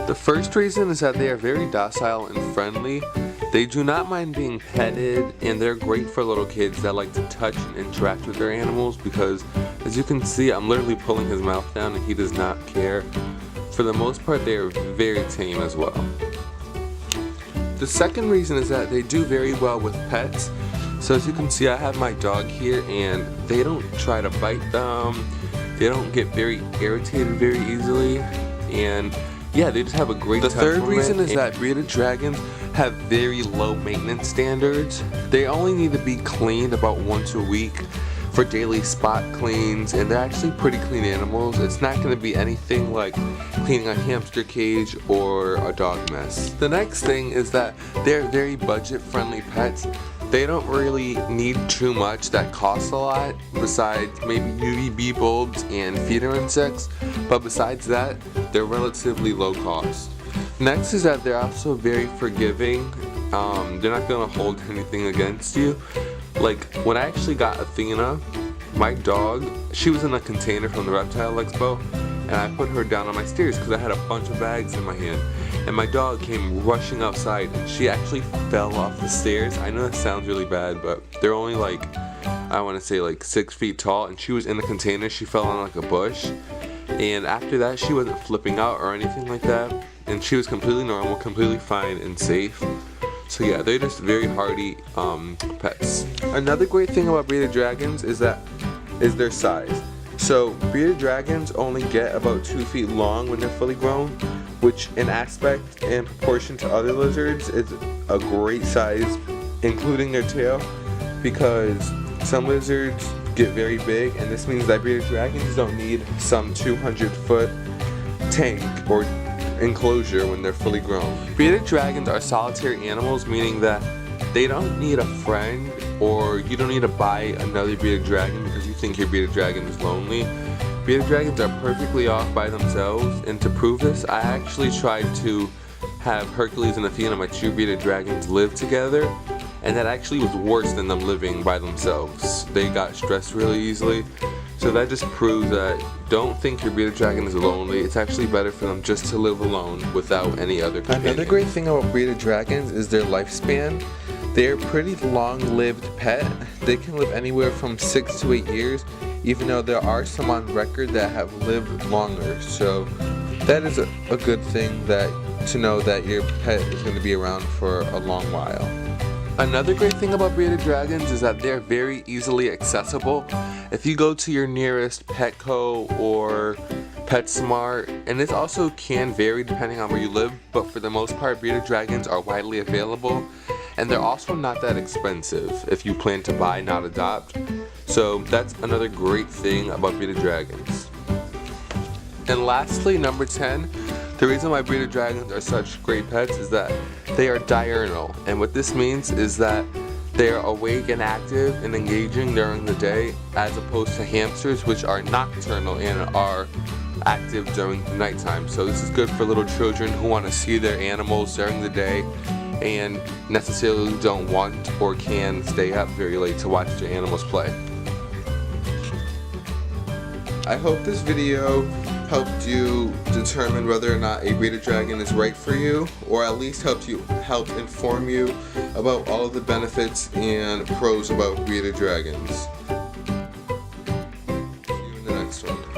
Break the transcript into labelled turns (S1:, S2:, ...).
S1: The first reason is that they are very docile and friendly. They do not mind being petted, and they're great for little kids that like to touch and interact with their animals because, as you can see, I'm literally pulling his mouth down and he does not care. For the most part, they are very tame as well. The second reason is that they do very well with pets. So as you can see, I have my dog here and they don't try to bite them. They don't get very irritated very easily, and yeah, they just have a great time. The third reason is that bearded dragons have very low maintenance standards. They only need to be cleaned about once a week for daily spot cleans, and they're actually pretty clean animals. It's not going to be anything like cleaning a hamster cage or a dog mess. The next thing is that they're very budget friendly pets. They don't really need too much that costs a lot, besides maybe UVB bulbs and feeder insects, but besides that, they're relatively low cost. Next is that they're also very forgiving. They're not going to hold anything against you. Like, when I actually got Athena, my dog, she was in a container from the Reptile Expo, and I put her down on my stairs because I had a bunch of bags in my hand. And my dog came rushing outside and she actually fell off the stairs. I know that sounds really bad, but they're only like, I want to say like 6 feet tall, and she was in the container. She fell on like a bush, and after that she wasn't flipping out or anything like that, and she was completely normal, completely fine and safe. So yeah, they're just very hardy pets. Another great thing about bearded dragons is their size. So bearded dragons only get about 2 feet long when they're fully grown, which in aspect and proportion to other lizards is a great size, including their tail, because some lizards get very big, and this means that bearded dragons don't need some 200-foot tank or enclosure when they're fully grown. Bearded dragons are solitary animals, meaning that they don't need a friend, or you don't need to buy another bearded dragon because you think your bearded dragon is lonely. Bearded dragons are perfectly off by themselves, and to prove this, I actually tried to have Hercules and Athena, my 2 bearded dragons, live together, and that actually was worse than them living by themselves. They got stressed really easily, so that just proves that don't think your bearded dragon is lonely. It's actually better for them just to live alone without any other companion. Another great thing about bearded dragons is their lifespan. They're a pretty long-lived pet. They can live anywhere from 6 to 8 years, even though there are some on record that have lived longer. So that is a good thing to know that your pet is going to be around for a long while. Another great thing about bearded dragons is that they're very easily accessible. If you go to your nearest Petco or PetSmart, and this also can vary depending on where you live, but for the most part, bearded dragons are widely available, and they're also not that expensive if you plan to buy, not adopt. So that's another great thing about bearded dragons. And lastly, number 10, the reason why bearded dragons are such great pets is that they are diurnal, and what this means is that they are awake and active and engaging during the day, as opposed to hamsters, which are nocturnal and are active during the nighttime. So this is good for little children who want to see their animals during the day and necessarily don't want or can stay up very late to watch their animals play. I hope this video helped you determine whether or not a bearded dragon is right for you, or at least helped inform you about all of the benefits and pros about bearded dragons. See you in the next one.